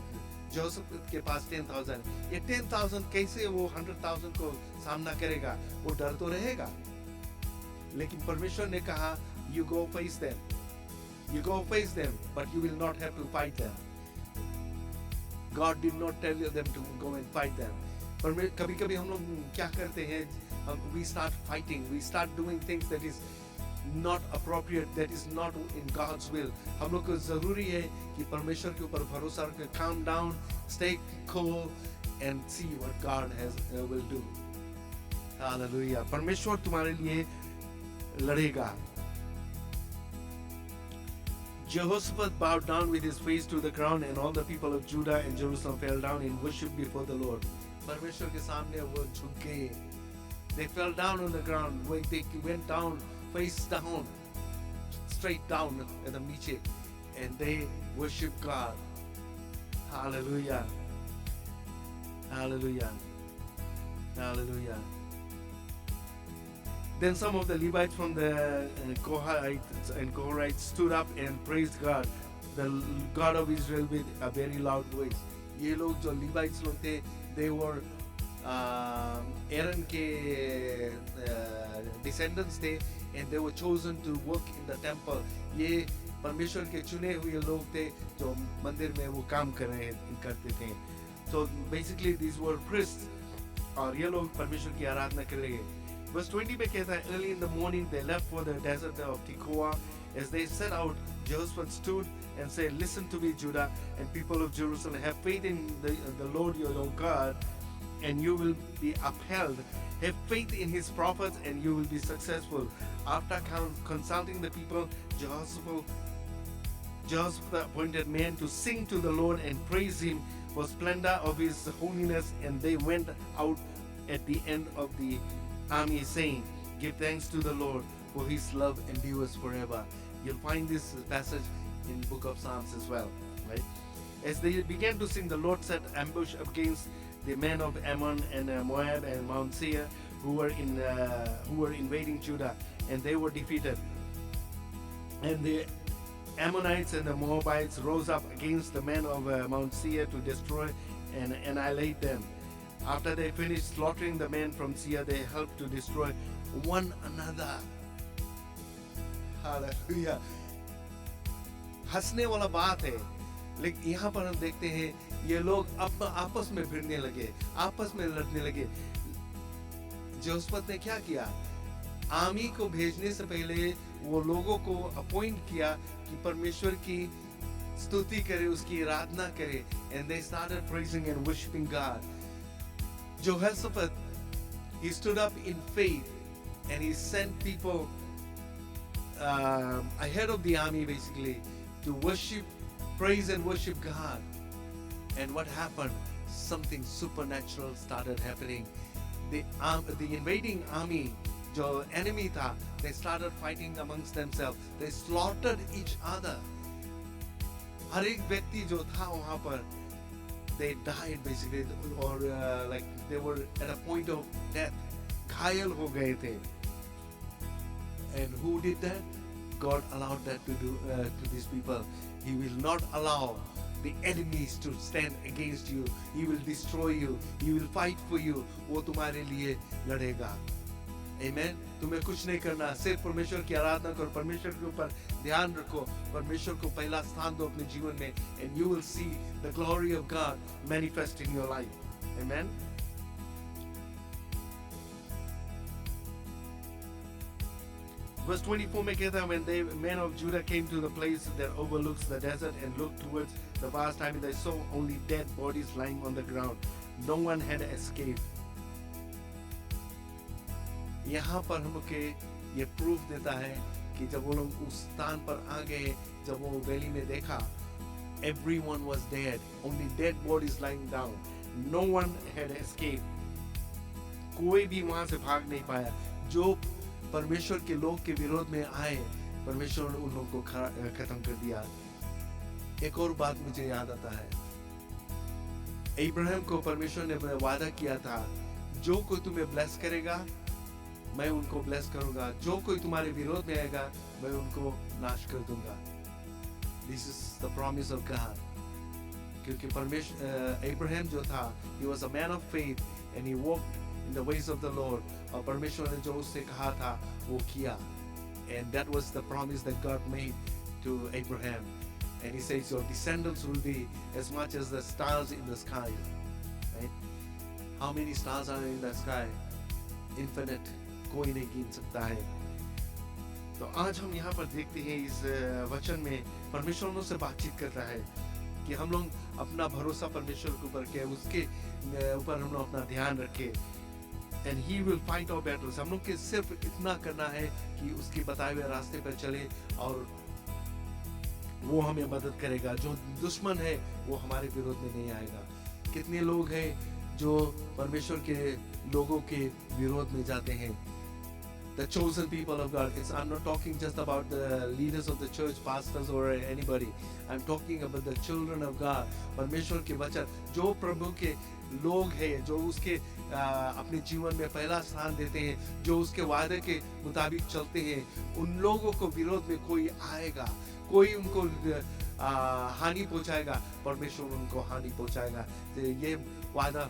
जोसेफ के पास 10,000। ये 10,000 कैसे वो 100,000 को सामना करेगा? वो डर तो रहेगा। लेकिन परमेश्वर ने कहा, you go face them, but you will not have to fight them. God did not tell them to go and fight them. पर कभी-कभी हम लोग क्या करते हैं? We start fighting, we start doing things that is not appropriate, that is not in God's will. हम लोग को जरूरी है कि परमेश्वर के ऊपर भरोसा रखें, calm down, stay cool, and see what God will do. Hallelujah. परमेश्वर तुम्हारे लिए लड़ेगा. Jehoshaphat bowed down with his face to the ground, and all the people of Judah and Jerusalem fell down in worship before the Lord. परमेश्वर के सामने वो झुक गए. They fell down on the ground. They went down, face down, straight down at the नीचे, and they worship God. Hallelujah. Hallelujah. Hallelujah. Then some of the Levites from the Kohathites stood up and praised God, the God of Israel, with a very loud voice. ये लोग जो Levites लोग थे, they were Aaron के descendants थे, and they were chosen to work in the temple. ये परमेश्वर के चुने हुए लोग थे जो मंदिर में वो काम करते थे. So basically these were priests, और ये लोग परमेश्वर की आराधना कर रहे हैं. Verse 20 में कहता है, early in the morning they left for the desert of Tekoa. As they set out, Jehoshaphat stood and said, listen to me, Judah and people of Jerusalem, have faith in the Lord your God, and you will be upheld. Have faith in his prophets, and you will be successful. After consulting the people, Jehoshaphat appointed men to sing to the Lord and praise him for splendor of his holiness, and they went out at the end of the army saying, give thanks to the Lord, for his love endures forever. You'll find this passage in the book of Psalms as well, right? As they began to sing, the Lord set ambush against the men of Ammon and Moab and Mount Seir, who were invading Judah, and they were defeated. And the Ammonites and the Moabites rose up against the men of Mount Seir to destroy and annihilate them. After they finished slaughtering the men from Seir, they helped to destroy one another. Hallelujah. हंसने वाला बात है, लेकिन यहाँ पर हम देखते हैं ये लोग अब आपस में भिड़ने लगे, आपस में लड़ने लगे. जेहोशाफात ने क्या किया? आर्मी को भेजने से पहले वो लोगों को अपॉइंट किया कि परमेश्वर की स्तुति करे, उसकी आराधना करे. And they started praising and worshiping God. Jehoshaphat, he stood up in faith and he sent people ahead of the army basically to worship, praise and worship God. And what happened? Something supernatural started happening. The invading army, जो enemy था, they started fighting amongst themselves. They slaughtered each other. हर एक व्यक्ति जो था वहाँ पर, they died basically, or like they were at a point of death. घायल हो गए थे. And who did that? God allowed that to do to these people. He will not allow the enemies to stand against you. He will destroy you. He will fight for you. वो तुम्हारे लिए लड़ेगा. Amen. तुम्हें कुछ नहीं करना, सिर्फ परमेश्वर की आराधना करो, परमेश्वर के ऊपर ध्यान रखो, परमेश्वर को पहला स्थान दो अपने जीवन में, and you will see the glory of God manifest in your life. Amen. Verse 24 में कहता है, when the men of Judah came to the place that overlooks the desert and looked towards the vast army, they saw only dead bodies lying on the ground. No one had escaped. यहाँ पर हमके ये proof देता है कि जब वो लोग उस स्थान पर आ गए, जब वो वैली में देखा, everyone was dead, only dead bodies lying down. No one had escaped. कोई भी वहां से भाग नहीं पाया. जो परमेश्वर के लोग के विरोध में आए, परमेश्वर ने उन लोगों को खत्म कर दिया. एक और बात मुझे याद आता है, इब्राहिम को परमेश्वर ने वादा किया था, जो कोई तुम्हें ब्लेस करेगा मैं उनको ब्लेस करूंगा, जो कोई तुम्हारे विरोध में आएगा मैं उनको नाश कर दूंगा. This is the promise of God. क्योंकि परमेश्वर इब्राहिम जो था, he was a man of faith and he walked in the ways of the Lord. और परमेश्वर ने जो उससे कहा था वो किया. And that was the promise that God made to Abraham. And he says your descendants will be as much as the stars in the sky. Right? How many stars are in the sky? Infinite. कोई नहीं गिन सकता है. तो आज हम यहाँ पर देखते हैं इस वचन में परमेश्वर हमसे बातचीत करता है कि हम लोग अपना भरोसा परमेश्वर के ऊपर के उसके ऊपर हम लोग अपना ध्यान रखें. And he will fight our battles. हम लोग के सिर्फ इतना करना है कि उसके बताए हुए रास्ते पर चले और वो हमें मदद करेगा. जो दुश्मन है वो हमारे विरोध में नहीं आएगा. कितने लोग हैं जो परमेश्वर के लोगों के विरोध में जाते हैं. The chosen people of God. I'm not talking just about the leaders of the church, pastors or anybody. I'm talking about the children of God. परमेश्वर के वचन, जो प्रभु के लोग हैं, जो उसके अपने जीवन में पहला स्थान देते हैं, जो उसके वादे के मुताबिक चलते हैं, उन लोगों को विरोध में कोई आएगा, कोई उनको हानि पहुंचाएगा, परमेश्वर उनको हानि पहुंचाएगा. ये वादा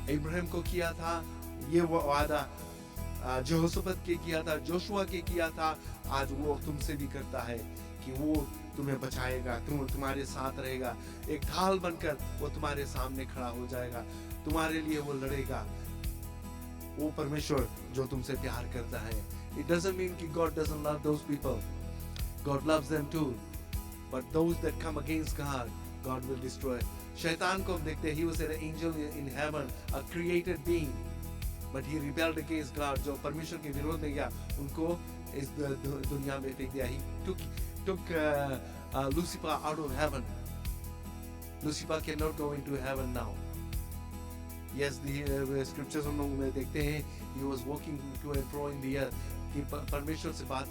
इब्राहिम को किया था, ये वादा यहोशप्पत के किया था, जोशुआ के किया था, आज वो तुमसे भी करता है कि वो तुम्हें बचाएगा, तुम्हारे साथ रहेगा. एक ढाल बनकर वो तुम्हारे सामने खड़ा हो जाएगा, तुम्हारे लिए वो लड़ेगा. वो परमेश्वर जो तुमसे प्यार करता है. It doesn't mean कि God doesn't love those people. God loves them too. But those that come against God, God will destroy. शैतान को हम देखते हैं, he was an angel in heaven, a created being. But he rebelled against God. जो परमेश्वर के विरोध में गया, उनको इस दुनिया में फेंक दिया. He took Lucifer out of heaven. Lucifer cannot go into heaven now. Yes, the scriptures हम लोग में देखते हैं, he was walking to and fro in the earth. कि परमेश्वर से बात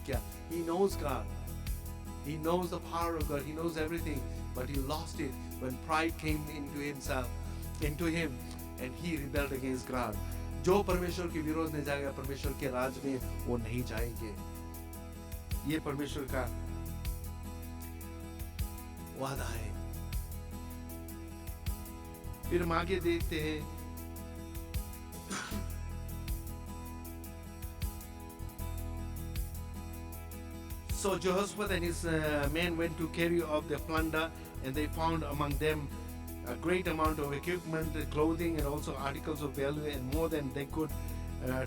क्या? He knows God. He knows the power of God. He knows everything. But he lost it when pride came into him, and he rebelled against God. जो परमेश्वर के विरोध में जाएगा, परमेश्वर के राज में वो नहीं जाएंगे. ये परमेश्वर का वादा है. फिर हम आगे देखते हैं. So Jehoshaphat and his men went to carry off the plunder, and they found among them a great amount of equipment, clothing, and also articles of value, and more than they could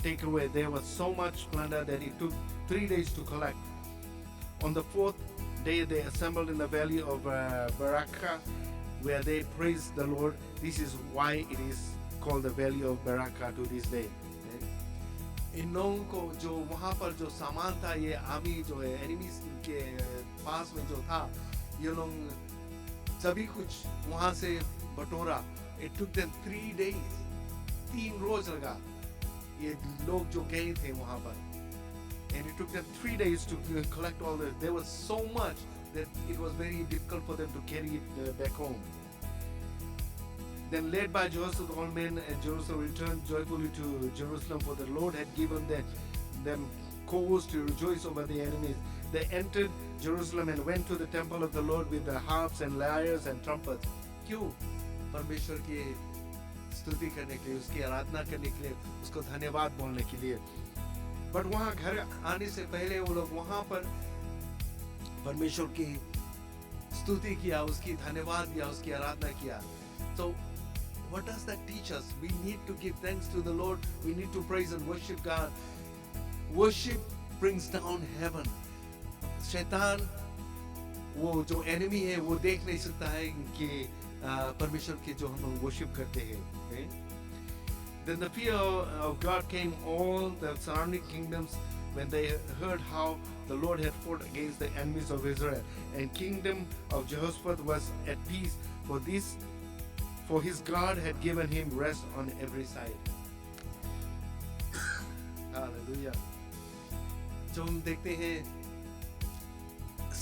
take away. There was so much plunder that it took 3 days to collect. On the 4th day, they assembled in the valley of Barakah, where they praised the Lord. This is why it is called the Valley of Baraka to this day. इन लोगों को जो वहाँ पर जो सामान था, ये army जो है एनिमीज के पास में जो था, ये लोग सभी कुछ वहाँ से बटोरा. It took them 3 days. 3 रोज लगा ये लोग जो गए थे वहाँ पर. And it took them 3 days to collect all this. There was so much that it was very difficult for them to carry it back home. Then led by Jehoshaphat, all men at Jerusalem returned joyfully to Jerusalem, for the Lord had given them cause to rejoice over the enemies. They entered Jerusalem and went to the temple of the Lord with the harps and lyres and trumpets. क्यों? परमेश्वर की स्तुति करने के लिए, उसकी आराधना करने के लिए, उसको धन्यवाद बोलने के लिए. बट वहाँ घर आने से पहले वो लोग वहाँ पर परमेश्वर की स्तुति किया, उसकी धन्यवाद दिया, उसकी आराधना किया. So what does that teach us? We need to give thanks to the Lord. We need to praise and worship God. Worship brings down heaven. शैतान वो जो enemy है वो देख नहीं सकता है कि परमेश्वर के जो हम लोग worship करते हैं. Then the fear of God came all the surrounding kingdoms when they heard how the Lord had fought against the enemies of Israel. And kingdom of Jehoshaphat was at peace, for his God had given him rest on every side. Hallelujah. जो हम देखते हैं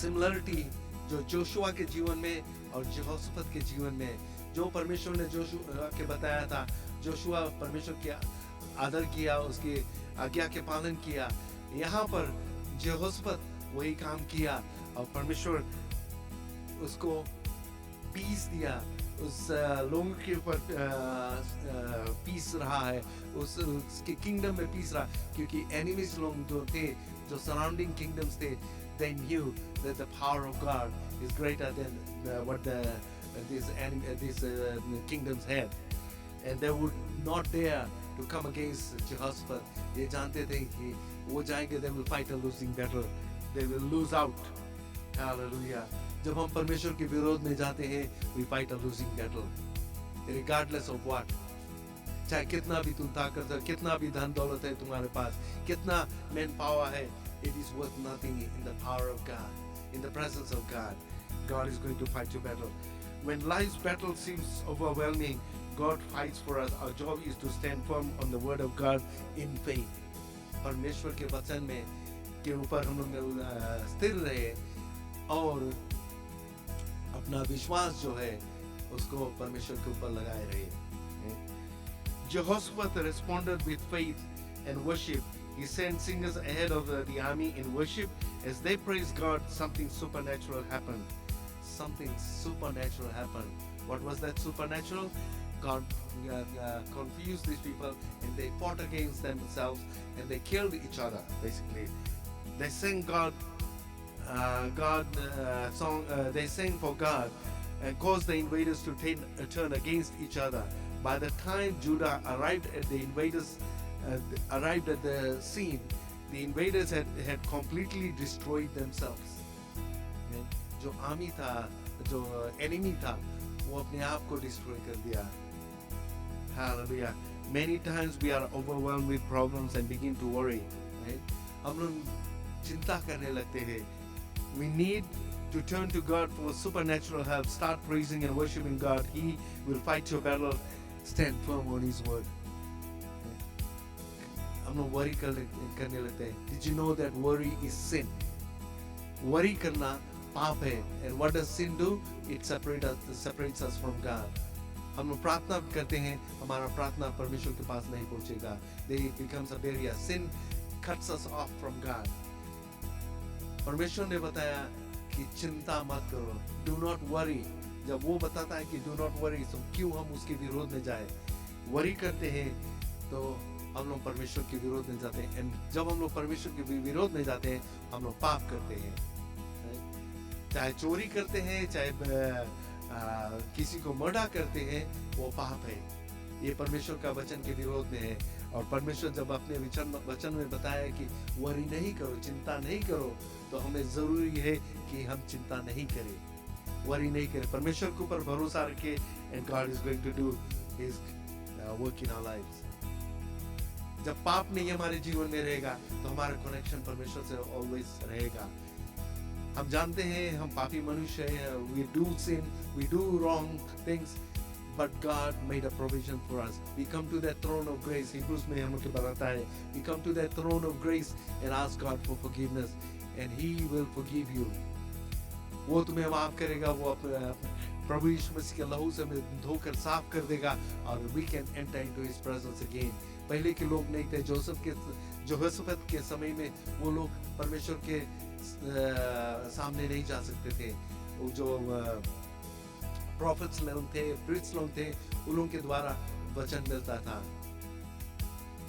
similarity जो Joshua के जीवन में और यहोशाफात के जीवन में, जो परमेश्वर ने जोशुआ के बताया था, जोशुआ परमेश्वर के आदर किया, उसकी आज्ञा के पालन किया. यहाँ पर यहोशाफात वही काम किया और परमेश्वर उसको पीस दिया, उस लोगों के ऊपर पीस रहा है, उसके किंगडम में पीस रहा, क्योंकि एनिमीज लोग जो थे, जो सराउंडिंग किंगडम्स थे, they knew that the power of God is greater than what these kingdoms had, and they would not dare to come against Jehoshaphat. ये जानते थे कि वो जाएंगे, they will fight a losing battle, they will lose out. Hallelujah. जब हम परमेश्वर के विरोध में जाते हैं, we fight a losing battle, regardless of what. चाहे कितना भी तुम ताकत है, कितना भी धन दौलत है तुम्हारे पास, कितना मैन पावर है, it is worth nothing in the power of God, in the presence of God. God is going to fight your battle. When life's battle seems overwhelming, God fights for us. Our job is to stand firm on the word of God in faith. परमेश्वर के वचन में के ऊपर हम लोग स्थिर रहे और अपना विश्वास जो है उसको परमेश्वर के ऊपर लगाए रहे. Jehoshaphat responded with faith and worship. He sent singers ahead of the army in worship. As they praised God, something supernatural happened. Something supernatural happened. What was that supernatural? God confused these people and they fought against themselves and they killed each other, basically. They sang song. They sang for God and caused the invaders to turn against each other. By the time Judah arrived at the scene, the invaders had completely destroyed themselves. जो army था, जो enemy था, वो अपने आप को destroy कर दिया. Hallelujah. Many times we are overwhelmed with problems and begin to worry. Right? हम लोग चिंता करने लगते हैं. We need to turn to God for supernatural help. Start praising and worshiping God. He will fight your battle. Stand firm on His word. हम लोग worry करने लगते हैं. Did you know that worry is sin? Worry करना पाप है. And what does sin do? It separates us from God. हम लोग प्रार्थना करते हैं, हमारा प्रार्थना परमेश्वर के पास नहीं पहुंचेगा. It becomes a barrier. Sin cuts us off from God. परमेश्वर ने बताया कि चिंता मत करो. Do not worry. जब वो बताता है कि do not worry, तो क्यों हम उसके विरोध में जाए? Worry करते हैं तो हम लोग परमेश्वर के विरोध में जाते हैं. And जब हम लोग परमेश्वर के विरोध में जाते हैं, हम लोग पाप करते हैं. चाहे चोरी करते हैं, चाहे किसी को मर्डर करते हैं, वो पाप है. ये परमेश्वर का वचन के विरोध में है. और परमेश्वर जब अपने वचन में बताया कि वरी नहीं करो, चिंता नहीं करो, तो हमें जरूरी है कि हम चिंता नहीं करें, वरी नहीं करें. परमेश्वर के ऊपर भरोसा रखें, and God is going to do His work in our lives. जब पाप नहीं हमारे जीवन में रहेगा तो हमारा कनेक्शन परमेश्वर से ऑलवेज रहेगा. हम जानते हैं हम पापी मनुष्य हैं. We do sin, we do wrong things, but God made a provision for us. We come to that throne of grace. Hebrews में हमको बताता है. We come to that throne of grace and ask God for forgiveness, and He will forgive you. वो तुम्हें माफ करेगा. वो प्रभु यीशु मसीह के लहू से धोकर साफ कर देगा और we can enter into His presence again. पहले के लोग नहीं थे. जोसेफ के समय में वो लोग परमेश्वर के सामने नहीं जा सकते थे. वो जो प्रॉफिट्स लोग थे, प्रीस्ट लोग थे, उन लोगों के द्वारा वचन मिलता था.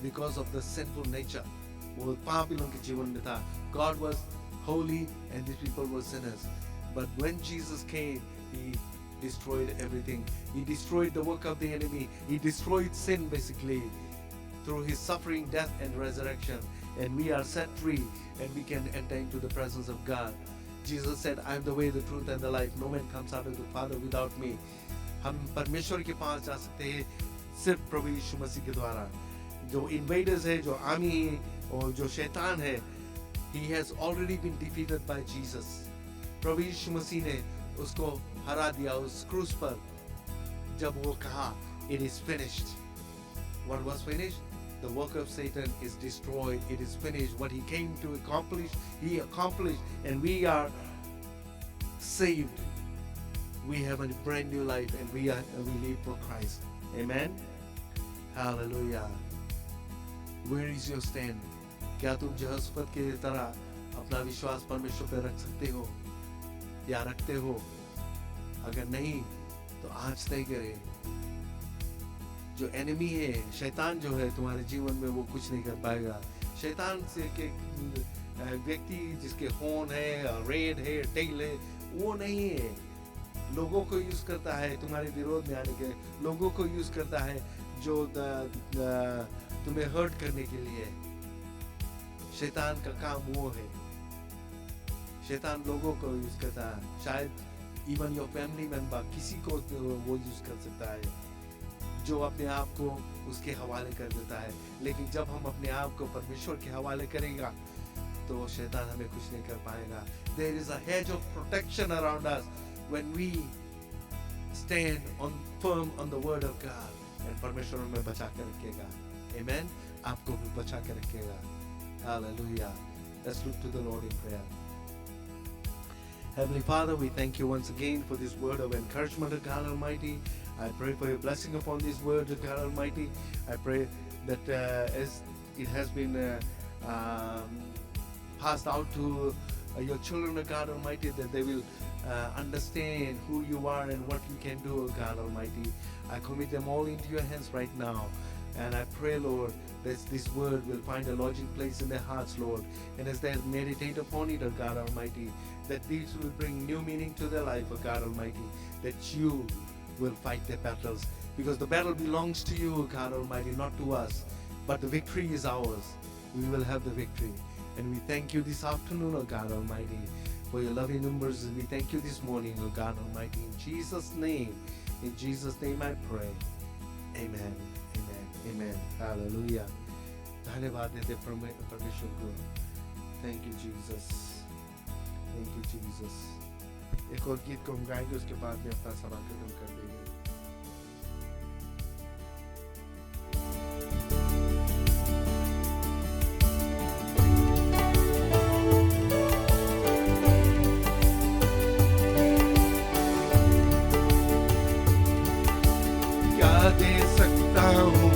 Because of the sinful nature, वो पापी लोगों के जीवन में था. God was holy and these people were sinners. But when Jesus came, He destroyed everything. He destroyed the work of the enemy. He destroyed sin basically through His suffering, death and resurrection. And we are set free and we can enter into the presence of God. Jesus said, I am the way, the truth and the life. No man comes out of the Father without me. हम परमेश्वर के पास जा सकते हैं सिर्फ प्रभु यीशु मसीह के द्वारा. जो इन्वेडर्स है, जो आर्मी है और जो शैतान है, he has already been defeated by Jesus. प्रभु यीशु मसीह ने उसको हरा दिया उस क्रूस पर. जब वो कहा, it is finished. What was finished? The work of Satan is destroyed. It is finished. What he came to accomplish, he accomplished, and we are saved. We have a brand new life, and we live for Christ. Amen. Hallelujah. Where is your stand? क्या तुम यहोशप्पत के तरह अपना विश्वास परमेश्वर पर रख सकते हो या रखते हो? अगर नहीं तो आज तय करें. जो एनिमी है, शैतान जो है तुम्हारे जीवन में, वो कुछ नहीं कर पाएगा. शैतान से के व्यक्ति जिसके हॉर्न है, रेड है, टेल है, वो नहीं है. लोगों को यूज करता है तुम्हारे विरोध में आने के. लोगों को यूज करता है जो तुम्हें हर्ट करने के लिए. शैतान का काम वो है. शैतान लोगों को यूज करता है. शायद इवन योर फैमिली मेंबर, किसी को वो यूज कर सकता है जो अपने आप को उसके हवाले कर देता है. लेकिन जब हम अपने आप को परमेश्वर के हवाले करेंगे तो शैतान हमें कुछ नहीं कर पाएगा. There is a hedge of protection around us when we stand firm on the word of God. And परमेश्वर हमें बचा कर रखेगा. Amen. आपको भी बचा कर रखेगा. Hallelujah. Let's look to the Lord in prayer. Heavenly Father, we thank you once again for this word of encouragement of God Almighty. I pray for your blessing upon these words of God Almighty. I pray that as it has been passed out to your children of God Almighty, that they will understand who you are and what you can do, God Almighty. I commit them all into your hands right now. And I pray, Lord, that this word will find a lodging place in their hearts, Lord. And as they meditate upon it, O God Almighty, that these will bring new meaning to their life, O God Almighty, that you will fight their battles. Because the battle belongs to you, O God Almighty, not to us. But the victory is ours. We will have the victory. And we thank you this afternoon, O God Almighty, for your loving numbers. And we thank you this morning, O God Almighty. In Jesus' name I pray. Amen. Amen. Hallelujah. धन्यवाद देते परमेश्वर को. Thank you Jesus. Thank you Jesus. एक और गीत को हम गाएंगे, उसके बाद में अपना सभा खत्म कर देंगे. क्या दे सकता हूँ,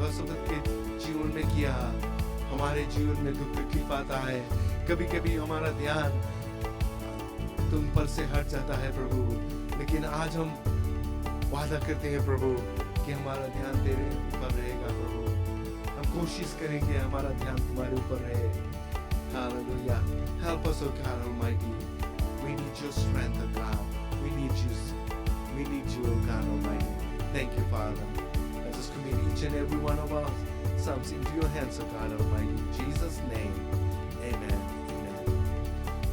यहोशप्पत के जीवन में किया, हमारे जीवन में दुख तकलीफ आता है, कभी कभी हमारा ध्यान तुम पर से हट जाता है प्रभु, लेकिन आज हम वादा करते हैं प्रभु कि हमारा ध्यान तेरे ऊपर रहेगा प्रभु। हम कोशिश करेंगे हमारा ध्यान तुम्हारे ऊपर रहे। Hallelujah. Help us, O God Almighty. We need your strength, O God. We need you. We need you, O God Almighty. Thank you, Father. Let us commit each and every one of us sons into your hands, O God Almighty. In Jesus' name, amen. Amen.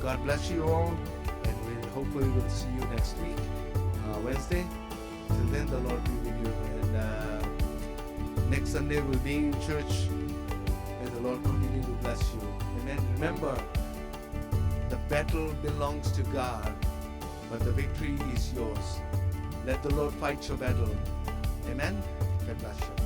God bless you all, and hopefully we'll see you next week, Wednesday. Till then, the Lord be with you. And next Sunday we'll be in church. May the Lord continue to bless you. Amen. Remember, the battle belongs to God, but the victory is yours. Let the Lord fight your battle. Amen. God bless you.